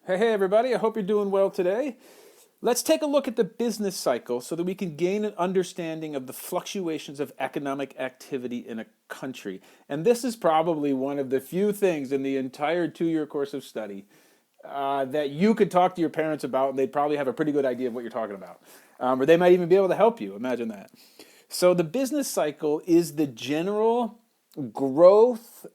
Hey everybody, I hope you're doing well today. Let's take a look at the business cycle so that we can gain an understanding of the fluctuations of economic activity in a country. And this is probably one of the few things in the entire 2-year course of study that you could talk to your parents about, and they'd probably have a pretty good idea of what you're talking about. Or they might even be able to help you. Imagine that. So the business cycle is the general growth,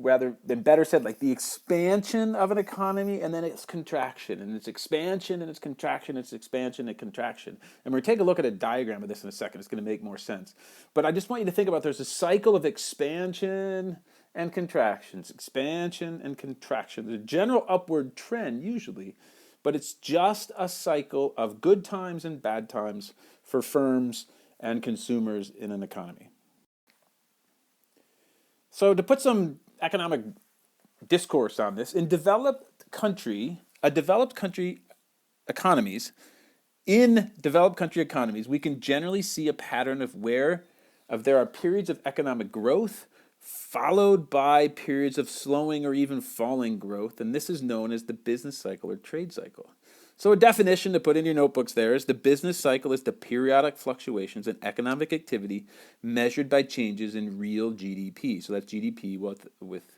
rather than better said, like the expansion of an economy and then its contraction, and its expansion and its contraction, its expansion and contraction. And we're going to take a look at a diagram of this in a second. It's going to make more sense. But I just want you to think about there's a cycle of expansion and contractions, expansion and contraction. There's a general upward trend usually, but it's just a cycle of good times and bad times for firms and consumers in an economy. So to put some economic discourse on this, in developed country economies, we can generally see a pattern of where there are periods of economic growth followed by periods of slowing or even falling growth, and this is known as the business cycle or trade cycle. So a definition to put in your notebooks there is the business cycle is the periodic fluctuations in economic activity measured by changes in real GDP. So that's GDP with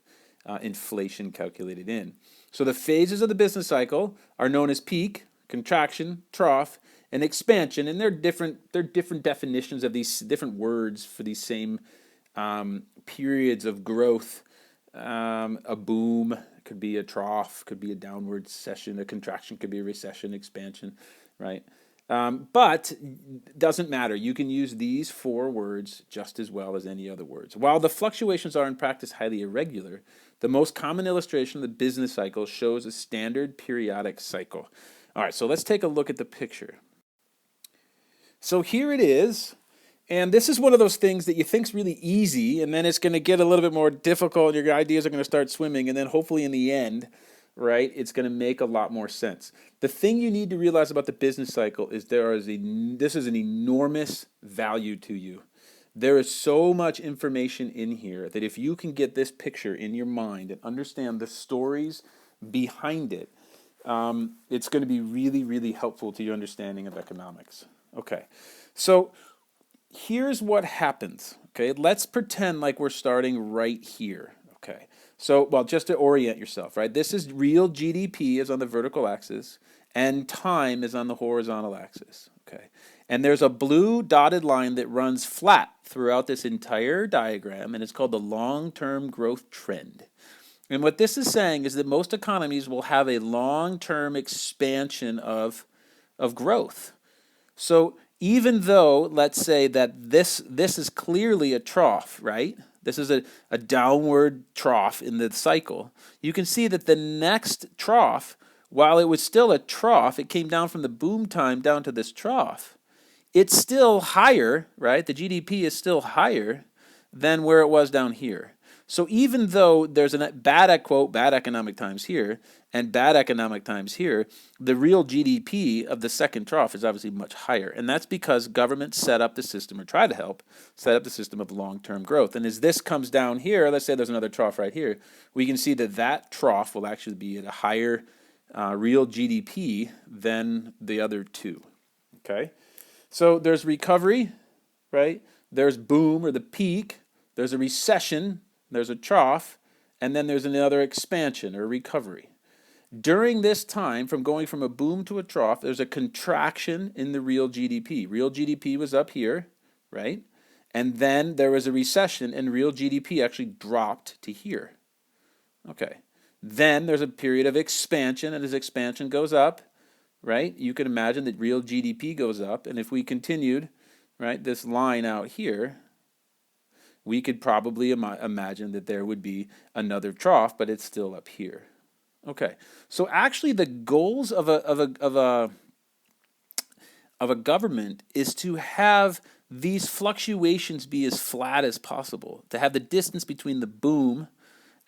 inflation calculated in. So the phases of the business cycle are known as peak, contraction, trough, and expansion, and they're different definitions of these different words for these same periods of growth. A boom could be a trough, could be a downward session, a contraction could be a recession, expansion, right? But it doesn't matter. You can use these 4 words just as well as any other words. While the fluctuations are in practice highly irregular, the most common illustration of the business cycle shows a standard periodic cycle. All right, so let's take a look at the picture. So here it is. And this is one of those things that you think's really easy, and then it's going to get a little bit more difficult. Your ideas are going to start swimming, and then hopefully in the end, right, it's going to make a lot more sense. The thing you need to realize about the business cycle is this is an enormous value to you. There is so much information in here that if you can get this picture in your mind and understand the stories behind it, it's going to be really, really helpful to your understanding of economics. Okay, so here's what happens. Okay, let's pretend like we're starting right here. Okay, so, well, just to orient yourself, right? This is real GDP is on the vertical axis, and time is on the horizontal axis. Okay, and there's a blue dotted line that runs flat throughout this entire diagram, and it's called the long-term growth trend. And what this is saying is that most economies will have a long-term expansion of growth. So even though, let's say that this is clearly a trough, right? This is a downward trough in the cycle. You can see that the next trough, while it was still a trough, it came down from the boom time down to this trough. It's still higher, right? The GDP is still higher than where it was down here. So even though there's a bad economic times here and bad economic times here, the real GDP of the second trough is obviously much higher. And that's because governments set up the system, or try to help set up the system of long-term growth. And as this comes down here, let's say there's another trough right here, we can see that trough will actually be at a higher real GDP than the other two. Okay? So there's recovery, right? There's boom or the peak. There's a recession. There's a trough, and then there's another expansion or recovery. During this time, from going from a boom to a trough, there's a contraction in the real GDP. Real GDP was up here, right? And then there was a recession, and real GDP actually dropped to here. Okay. Then there's a period of expansion, and as expansion goes up, right, you can imagine that real GDP goes up, and if we continued, right, this line out here, we could probably imagine that there would be another trough, but it's still up here. Okay, so actually the goals of a government is to have these fluctuations be as flat as possible, to have the distance between the boom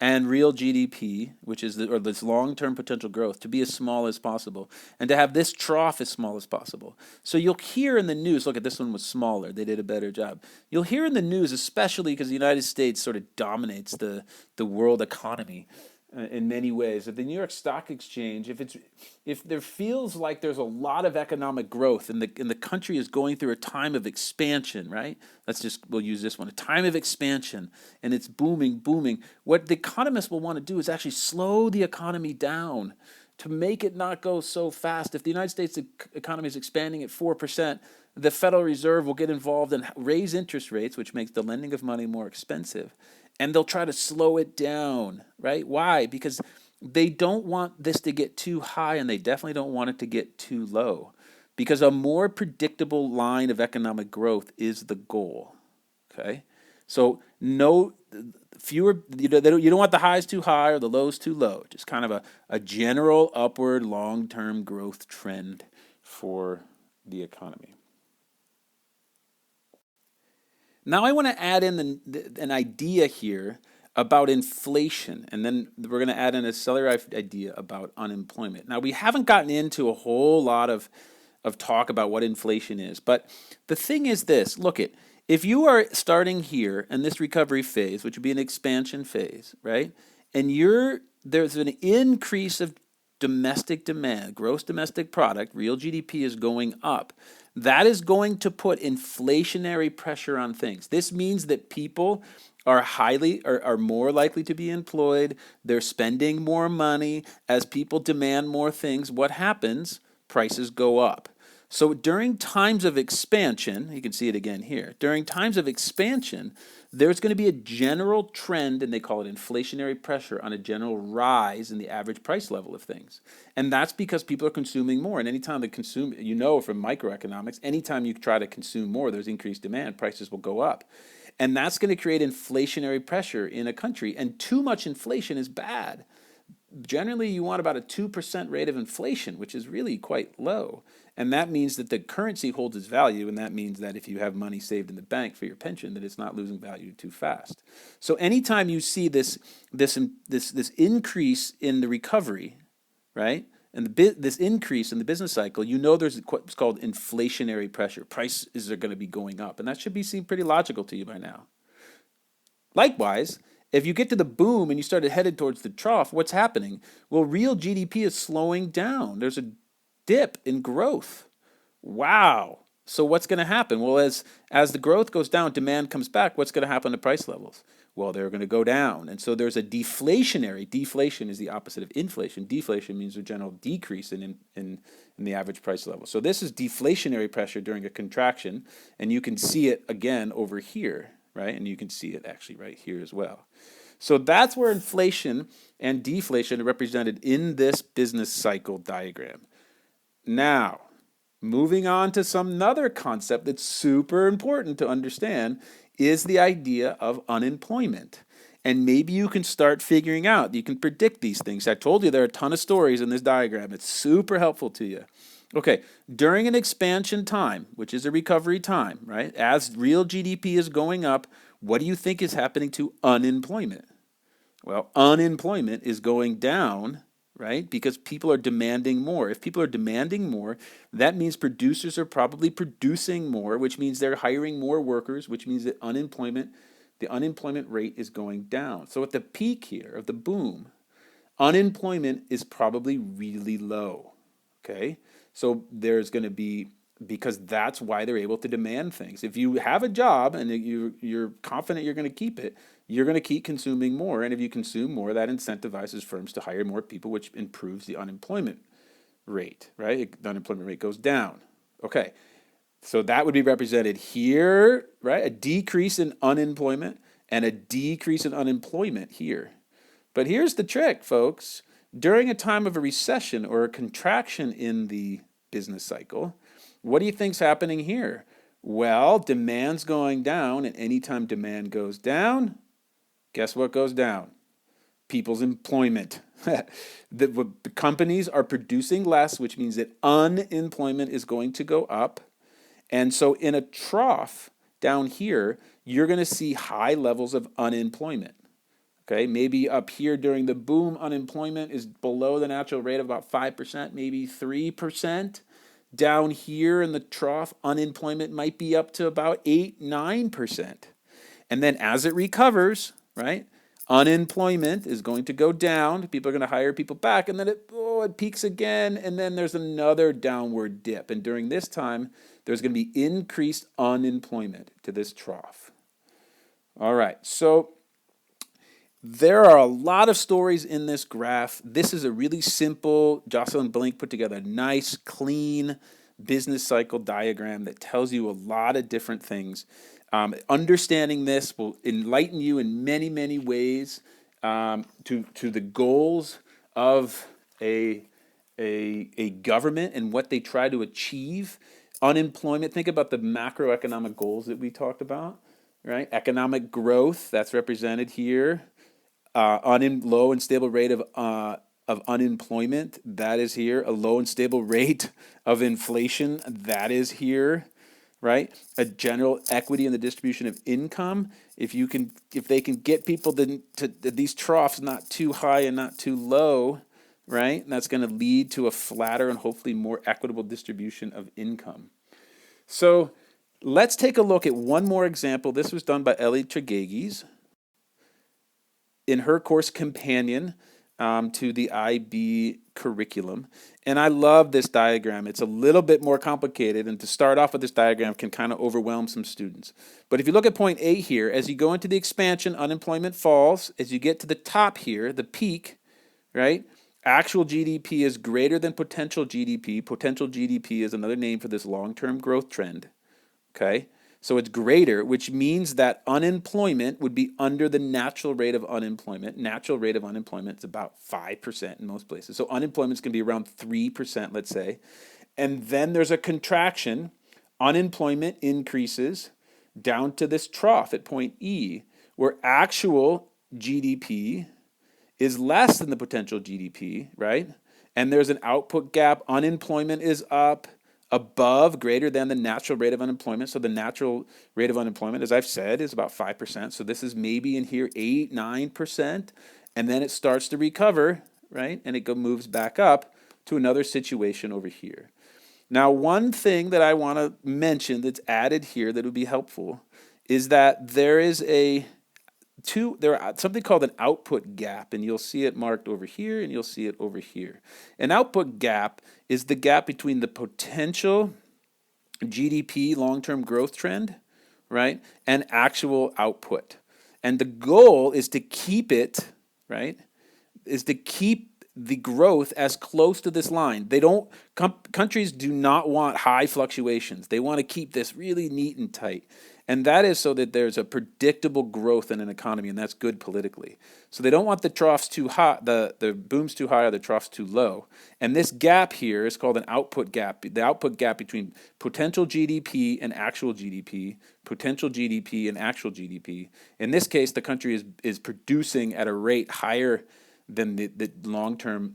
and real GDP, which is this long-term potential growth, to be as small as possible, and to have this trough as small as possible. So you'll hear in the news, look at this one was smaller, they did a better job. You'll hear in the news, especially because the United States sort of dominates the world economy, in many ways. At the New York Stock Exchange, if there feels like there's a lot of economic growth and the country is going through a time of expansion, right? We'll use this one, a time of expansion, and it's booming, booming. What the economists will want to do is actually slow the economy down to make it not go so fast. If the United States economy is expanding at 4%, the Federal Reserve will get involved and raise interest rates, which makes the lending of money more expensive. And they'll try to slow it down, right? Why? Because they don't want this to get too high, and they definitely don't want it to get too low. Because a more predictable line of economic growth is the goal, okay? So no fewer, you don't want the highs too high or the lows too low. Just kind of a general upward long-term growth trend for the economy. Now I want to add in an idea here about inflation, and then we're going to add in a celery idea about unemployment. Now we haven't gotten into a whole lot of talk about what inflation is, but the thing is this, look it, if you are starting here in this recovery phase, which would be an expansion phase, right, and there's an increase of domestic demand, gross domestic product, real GDP is going up, that is going to put inflationary pressure on things. This means that people are more likely to be employed, they're spending more money. As people demand more things, what happens? Prices go up. So during times of expansion, you can see it again here, during times of expansion, there's going to be a general trend, and they call it inflationary pressure, on a general rise in the average price level of things. And that's because people are consuming more. And anytime they consume, you know from microeconomics, anytime you try to consume more, there's increased demand, prices will go up. And that's going to create inflationary pressure in a country. And too much inflation is bad. Generally, you want about a 2% rate of inflation, which is really quite low. And that means that the currency holds its value, and that means that if you have money saved in the bank for your pension, that it's not losing value too fast. So anytime you see this increase in the recovery, right, and this increase in the business cycle, you know there's what's called inflationary pressure. Prices are going to be going up, and that should be seen pretty logical to you by now. Likewise, if you get to the boom and you started headed towards the trough, what's happening? Well, real GDP is slowing down. There's a dip in growth. Wow. So what's going to happen? Well, as the growth goes down, demand comes back. What's going to happen to price levels? Well, they're going to go down. And so there's a deflation is the opposite of inflation. Deflation means a general decrease in the average price level. So this is deflationary pressure during a contraction, and you can see it again over here, right? And you can see it actually right here as well. So that's where inflation and deflation are represented in this business cycle diagram. Now, moving on to some other concept that's super important to understand is the idea of unemployment. And maybe you can start figuring out, you can predict these things. I told you there are a ton of stories in this diagram. It's super helpful to you. Okay, during an expansion time, which is a recovery time, right? As real GDP is going up, what do you think is happening to unemployment? Well, unemployment is going down, right? Because people are demanding more. If people are demanding more, that means producers are probably producing more, which means they're hiring more workers, which means that the unemployment rate is going down. So at the peak here of the boom, unemployment is probably really low, okay? So there's going to be, because that's why they're able to demand things. If you have a job and you're confident you're going to keep it, you're going to keep consuming more. And if you consume more, that incentivizes firms to hire more people, which improves the unemployment rate, right? The unemployment rate goes down. Okay, so that would be represented here, right? A decrease in unemployment and a decrease in unemployment here. But here's the trick, folks. During a time of a recession or a contraction in the business cycle, what do you think's happening here? Well, demand's going down, and anytime demand goes down, guess what goes down? People's employment. The companies are producing less, which means that unemployment is going to go up. And so in a trough down here, you're going to see high levels of unemployment. Okay, maybe up here during the boom, unemployment is below the natural rate of about 5%, maybe 3%. Down here in the trough, unemployment might be up to about 8-9%. And then as it recovers, right, Unemployment is going to go down. People are going to hire people back, and then it peaks again, and then there's another downward dip. And during this time, there's going to be increased unemployment to this trough. All right, so there are a lot of stories in this graph. This is a really simple, Jocelyn Blink put together a nice, clean business cycle diagram that tells you a lot of different things. Understanding this will enlighten you in many, many ways to the goals of a government and what they try to achieve. Unemployment, think about the macroeconomic goals that we talked about, right? Economic growth, that's represented here. Low and stable rate of unemployment, that is here. A low and stable rate of inflation, that is here, right? A general equity in the distribution of income. If they can get people to these troughs not too high and not too low, right? And that's going to lead to a flatter and hopefully more equitable distribution of income. So let's take a look at one more example. This was done by Ellie Tregeges in her course Companion to the IB curriculum. And I love this diagram. It's a little bit more complicated, and to start off with this diagram can kind of overwhelm some students. But if you look at point A here, as you go into the expansion, unemployment falls. As you get to the top here, the peak, right? Actual GDP is greater than potential GDP. Potential GDP is another name for this long-term growth trend, okay? So it's greater, which means that unemployment would be under the natural rate of unemployment. Natural rate of unemployment is about 5% in most places. So unemployment is going to be around 3%, let's say. And then there's a contraction. Unemployment increases down to this trough at point E, where actual GDP is less than the potential GDP, right? And there's an output gap. Unemployment is up above, greater than the natural rate of unemployment. So the natural rate of unemployment, as I've said, is about 5%. So this is maybe in here 8, 9%. And then it starts to recover, right? And it moves back up to another situation over here. Now, one thing that I want to mention that's added here that would be helpful is that there is something called an output gap, and you'll see it marked over here and you'll see it over here. An output gap is the gap between the potential GDP long-term growth trend, right, and actual output. And the goal is to keep it, right, is to keep the growth as close to this line. Countries do not want high fluctuations. They want to keep this really neat and tight. And that is so that there's a predictable growth in an economy, and that's good politically. So they don't want the troughs too high, the booms too high or the troughs too low. And this gap here is called an output gap, the output gap between potential GDP and actual GDP, potential GDP and actual GDP. In this case, the country is producing at a rate higher than the long-term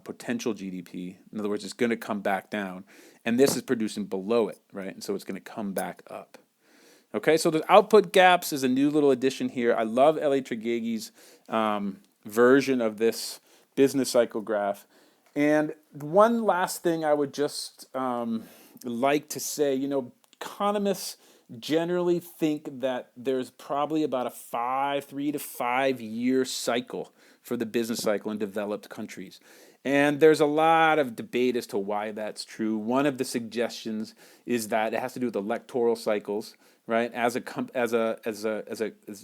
potential GDP. In other words, it's going to come back down. And this is producing below it, right? And so it's going to come back up. Okay, so the output gaps is a new little addition here. I love Ellie Tregeges' version of this business cycle graph. And one last thing I would just like to say, economists generally think that there's probably about a 3 to 5 year cycle for the business cycle in developed countries. And there's a lot of debate as to why that's true. One of the suggestions is that it has to do with electoral cycles, right? As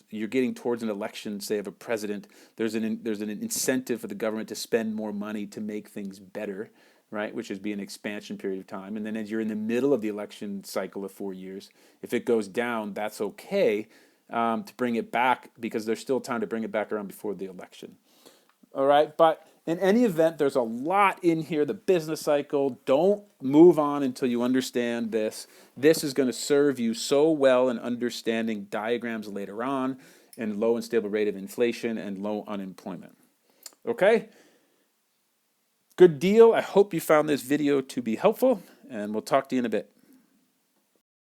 you're getting towards an election, say of a president, there's an incentive for the government to spend more money to make things better, right? Which is be an expansion period of time. And then as you're in the middle of the election cycle of 4 years, if it goes down, that's okay to bring it back because there's still time to bring it back around before the election. All right, but in any event, there's a lot in here, the business cycle. Don't move on until you understand this. This is going to serve you so well in understanding diagrams later on and low and stable rate of inflation and low unemployment. Okay? Good deal. I hope you found this video to be helpful, and we'll talk to you in a bit.